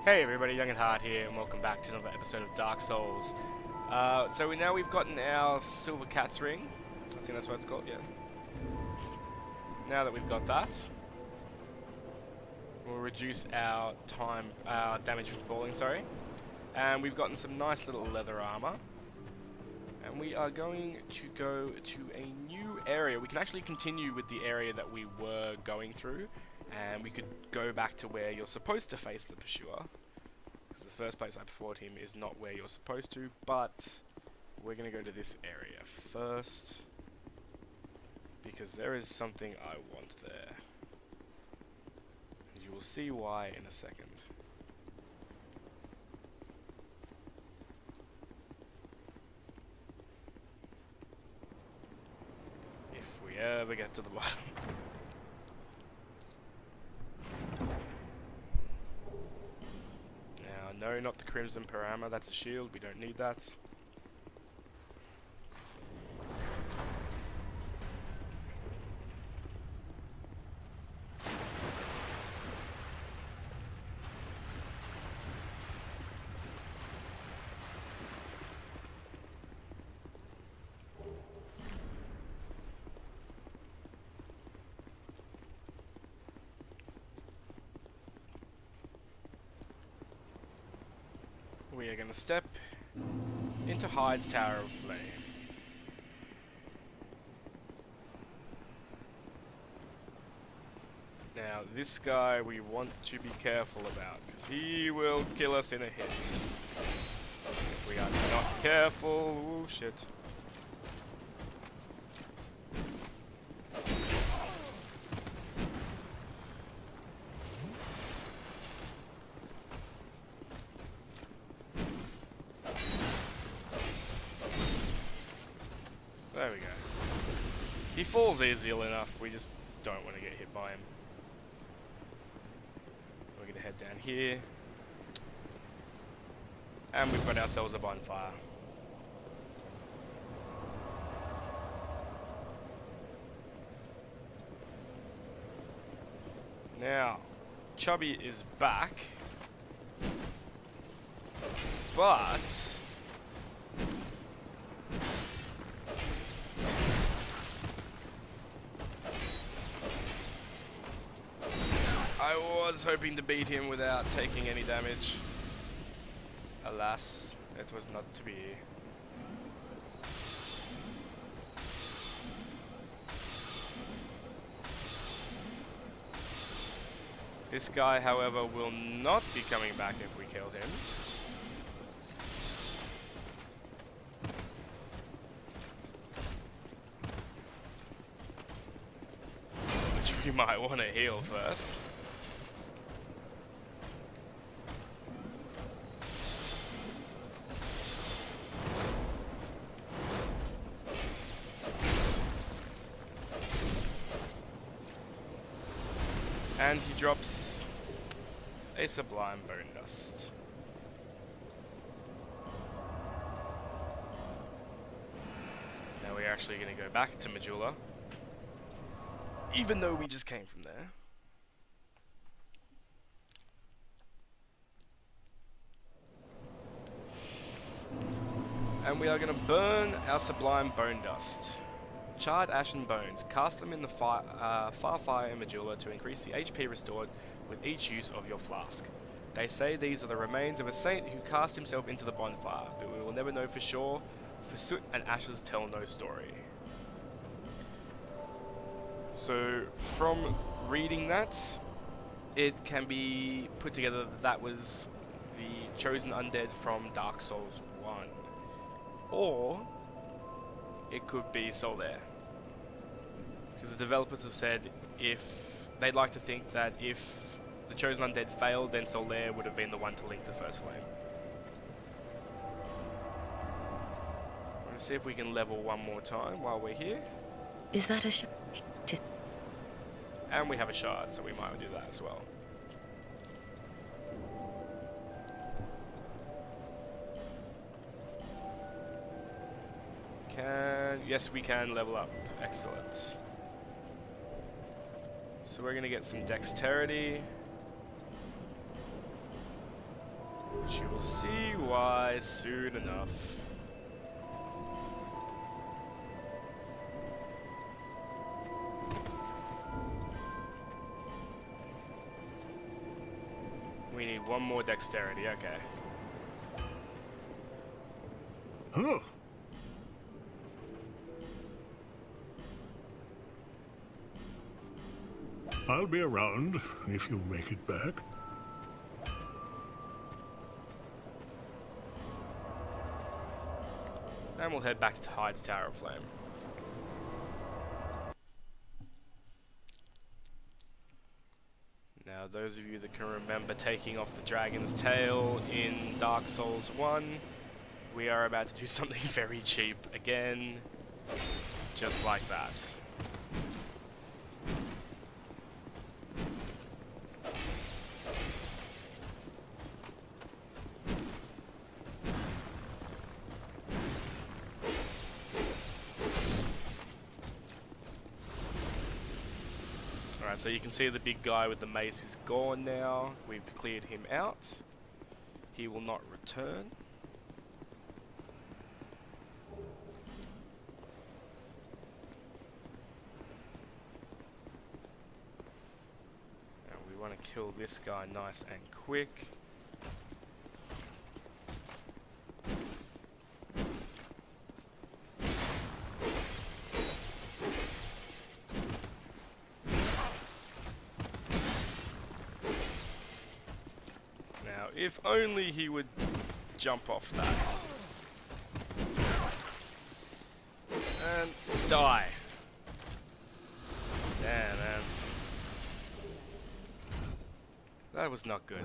Hey everybody, Young and Hard here, and welcome back to another episode of Dark Souls. We've gotten our Silver Cat's Ring. I think that's what it's called, yeah. Now that we've got that, we'll reduce our damage from falling, sorry. And we've gotten some nice little leather armor. And we are going to go to a new area. We can actually continue with the area that we were going through. And we could go back to where you're supposed to face the pursuer. Because the first place I fought him is not where you're supposed to, but we're going to go to this area first. Because there is something I want there. And you will see why in a second. If we ever get to the bottom. No, not the Crimson Parama, that's a shield, we don't need that. We are going to step into Heide's Tower of Flame. Now, this guy we want to be careful about, because he will kill us in a hit. If we are not careful, oh shit. There we go. He falls easily enough, we just don't want to get hit by him. We're going to head down here. And we've got ourselves a bonfire. Now, Chubby is back. But I was hoping to beat him without taking any damage. Alas, it was not to be. This guy, however, will not be coming back if we kill him. Which we might want to heal first. And he drops a Sublime Bone Dust. Now we're actually going to go back to Majula, even though we just came from there. And we are going to burn our Sublime Bone Dust. Charred ashen bones. Cast them in the far fire in Majula to increase the HP restored with each use of your flask. They say these are the remains of a saint who cast himself into the bonfire, but we will never know for sure, for soot and ashes tell no story. So, from reading that, it can be put together that that was the chosen undead from Dark Souls 1. Or it could be Solaire. Because the developers have said if they'd like to think that if the chosen undead failed, then Solaire would have been the one to link the first flame. Let's see if we can level one more time while we're here. Is that a shard? And we have a shard, so we might do that as well. Yes, we can level up. Excellent. So we're going to get some dexterity. Which you will see why soon enough. We need one more dexterity, okay. Huh. I'll be around if you make it back. And we'll head back to Hyde's Tower of Flame. Now, those of you that can remember taking off the dragon's tail in Dark Souls 1, we are about to do something very cheap again, just like that. Alright, so you can see the big guy with the mace is gone now. We've cleared him out. He will not return. Now we want to kill this guy nice and quick. If only he would jump off that. And die. Yeah, man. That was not good.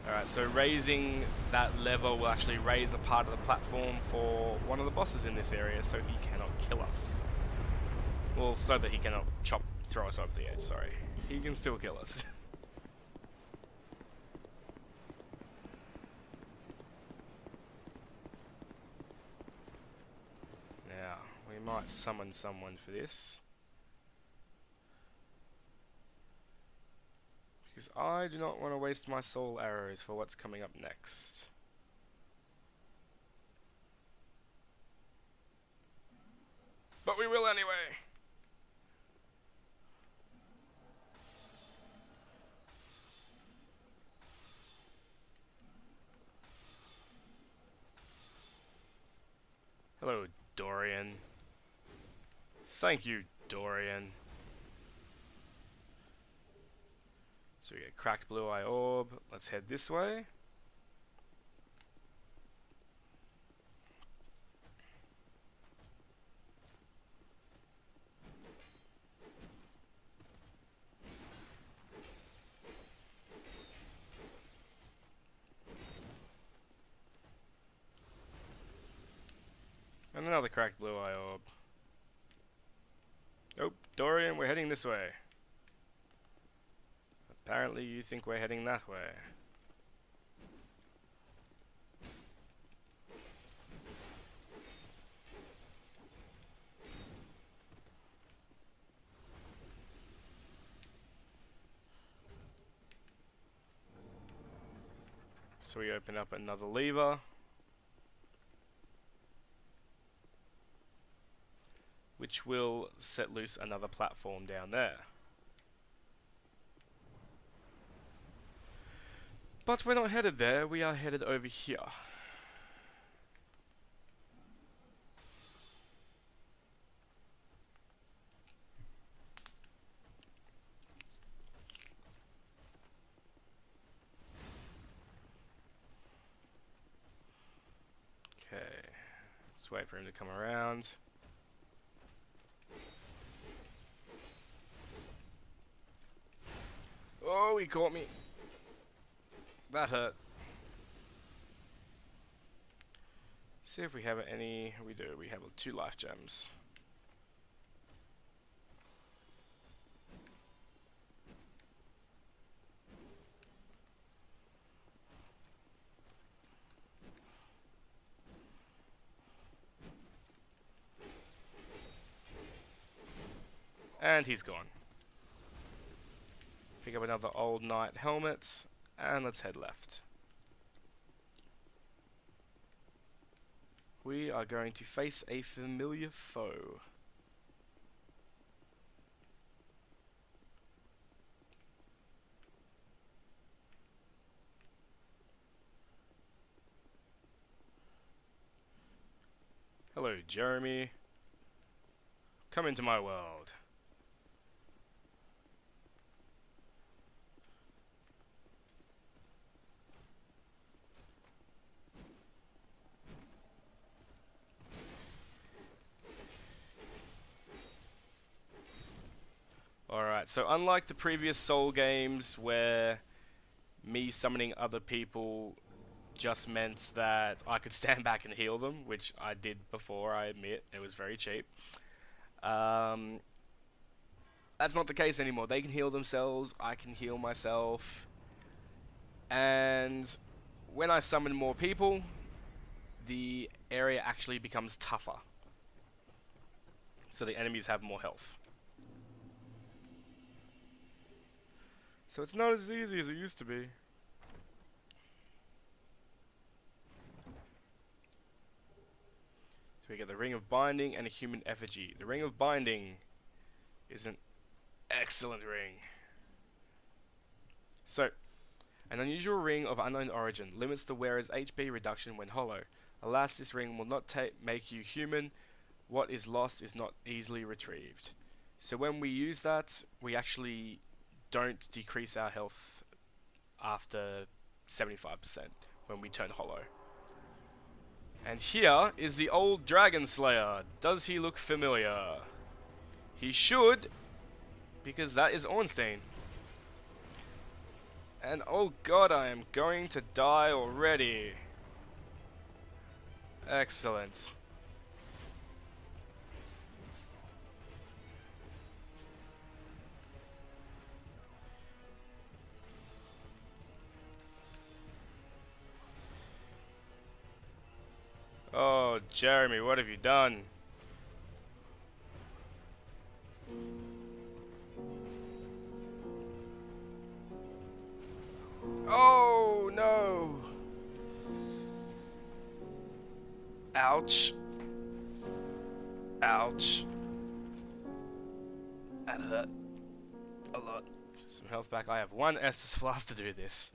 Alright, so raising that lever will actually raise a part of the platform for one of the bosses in this area so he cannot kill us. Well, so that he cannot throw us over the edge, sorry. He can still kill us. Now, we might summon someone for this. Because I do not want to waste my soul arrows for what's coming up next. But we will anyway! Hello, Dorian. Thank you, Dorian. So we get cracked blue eye orb. Let's head this way. And another cracked blue eye orb. Oh, Dorian, we're heading this way. Apparently you think we're heading that way. So we open up another lever. Which will set loose another platform down there. But we're not headed there, we are headed over here. Okay, let's wait for him to come around. Oh, he caught me. That hurt. See if we have any. We do. We have 2 life gems. And he's gone. Pick up another old knight helmet, and let's head left. We are going to face a familiar foe. Hello, Jeremy. Come into my world. Alright, so unlike the previous Soul games where me summoning other people just meant that I could stand back and heal them, which I did before, I admit, it was very cheap. That's not the case anymore. They can heal themselves, I can heal myself, and when I summon more people, the area actually becomes tougher. So the enemies have more health. So it's not as easy as it used to be. So we get the Ring of Binding and a human effigy. The Ring of Binding is an excellent ring. So, an unusual ring of unknown origin limits the wearer's HP reduction when hollow. Alas, this ring will not make you human. What is lost is not easily retrieved. So when we use that, we actually don't decrease our health after 75% when we turn hollow. And here is the old Dragon Slayer. Does he look familiar? He should, because that is Ornstein. And oh god, I am going to die already. Excellent. Oh, Jeremy, what have you done? Oh, no. Ouch. Ouch. That hurt a lot. Some health back. I have one Estus Flask to do this.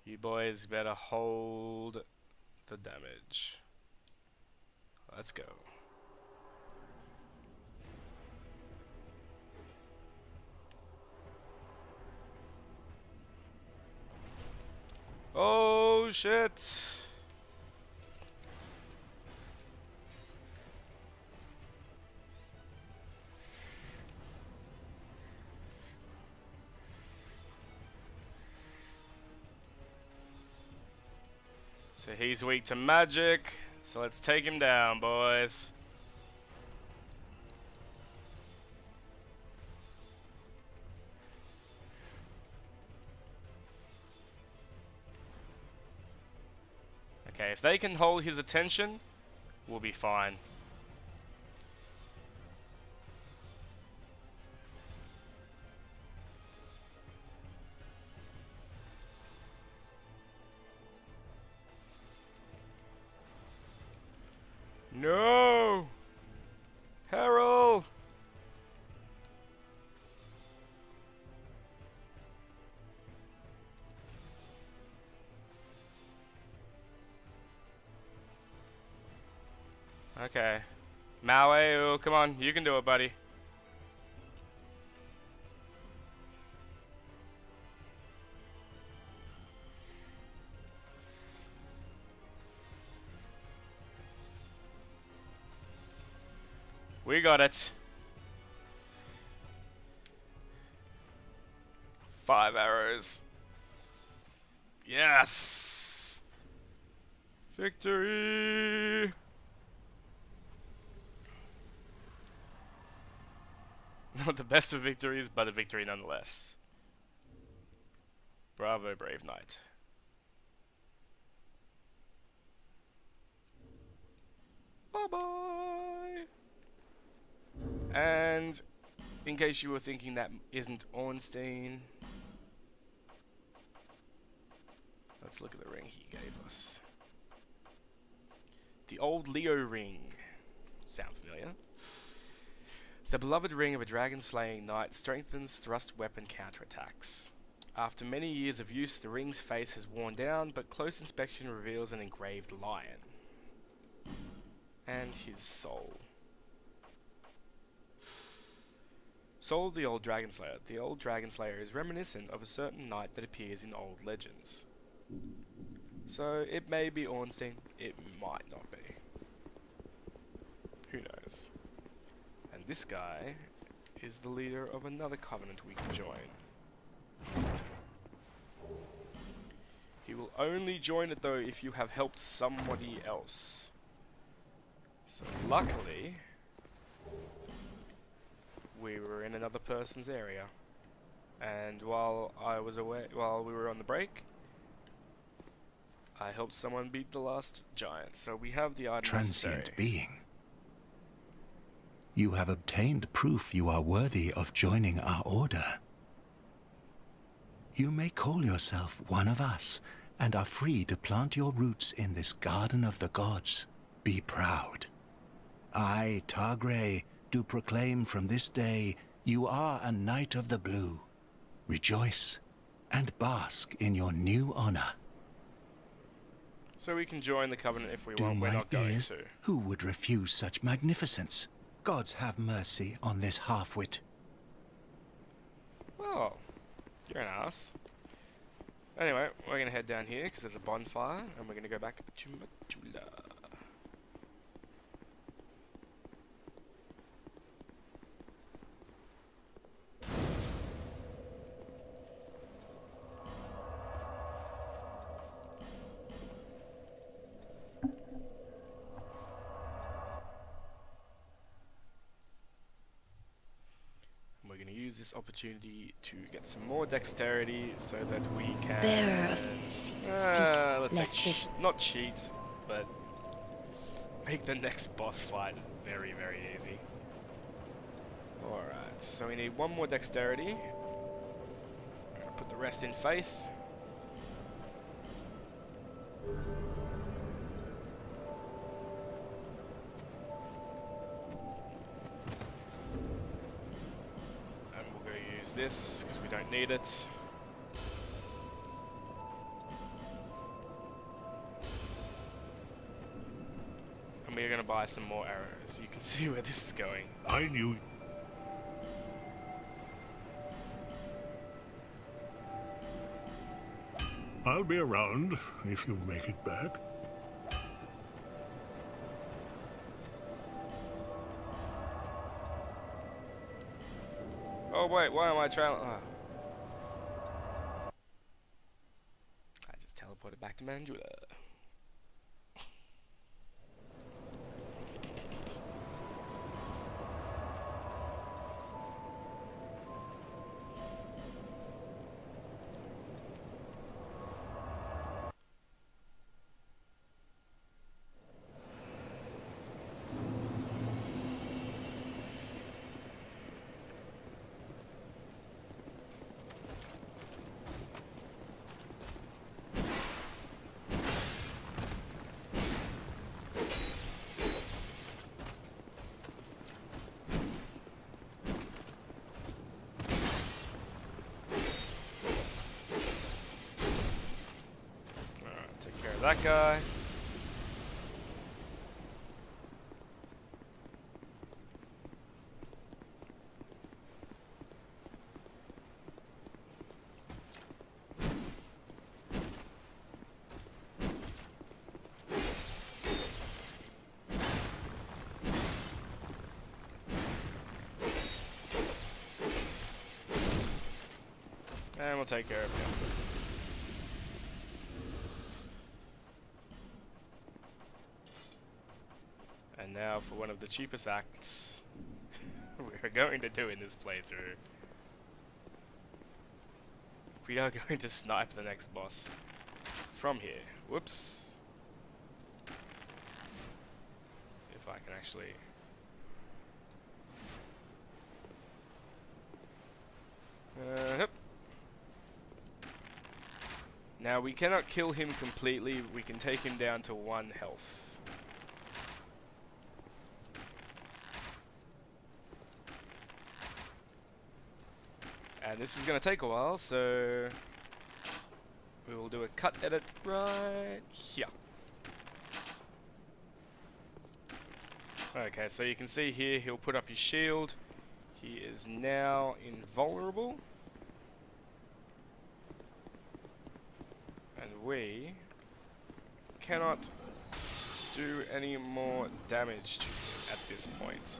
You boys better hold the damage. Let's go. Oh shit! So he's weak to magic, so let's take him down, boys. Okay, if they can hold his attention, we'll be fine. No! Harold! Okay. Maui, come on, you can do it, buddy. We got it. 5 arrows. Yes! Victory! Not the best of victories, but a victory nonetheless. Bravo, brave knight. in case you were thinking that isn't Ornstein, let's look at the ring he gave us. The old Leo ring. Sound familiar? The beloved ring of a dragon-slaying knight strengthens thrust weapon counterattacks. After many years of use, the ring's face has worn down, but close inspection reveals an engraved lion. And his soul. Soul of the Old Dragonslayer. The Old Dragonslayer is reminiscent of a certain knight that appears in old legends. So, it may be Ornstein, it might not be. Who knows? And this guy is the leader of another covenant we can join. He will only join it though if you have helped somebody else. So luckily, we were in another person's area, and while we were on the break, I helped someone beat the last giant. So we have the item necessary. Transient being. You have obtained proof you are worthy of joining our order. You may call yourself one of us, and are free to plant your roots in this garden of the gods. Be proud. I, Targray, do proclaim from this day you are a Knight of the Blue. Rejoice and bask in your new honor. So we can join the covenant if we want. We're not going to. Who would refuse such magnificence? Gods have mercy on this half-wit. Well, you're an ass. Anyway, we're going to head down here because there's a bonfire, and we're going to go back to Majula. We're going to use this opportunity to get some more dexterity so that we can... Bearer of let's say not cheat, but make the next boss fight very, very easy. Alright, so we need one more dexterity. I'm going to put the rest in faith. This because we don't need it. And we're going to buy some more arrows. You can see where this is going. I knew. I'll be around if you make it back. Oh wait, why am I trying? Oh. I just teleported back to Manjula. That guy. And we'll take care of him. And now for one of the cheapest acts we're going to do in this playthrough. We are going to snipe the next boss from here. Whoops. If I can actually... Yep. Now we cannot kill him completely, we can take him down to 1 health. And this is going to take a while, so we will do a cut edit right here. Okay, so you can see here he'll put up his shield. He is now invulnerable. And we cannot do any more damage to him at this point.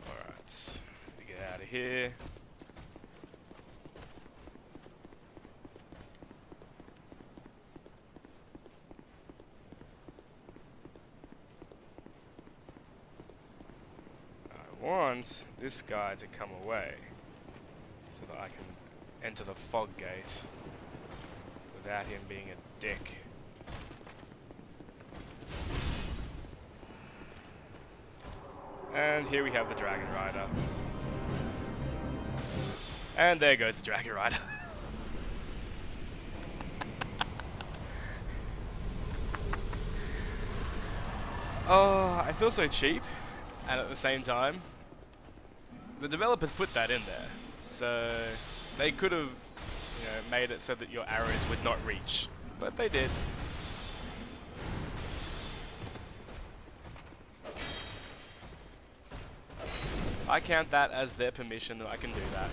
Alright, get out of here. I want this guy to come away so that I can enter the fog gate without him being a dick. And here we have the Dragon Rider. And there goes the Dragon Rider. Oh, I feel so cheap. And at the same time, the developers put that in there. So they could have, made it so that your arrows would not reach. But they did. I count that as their permission that I can do that.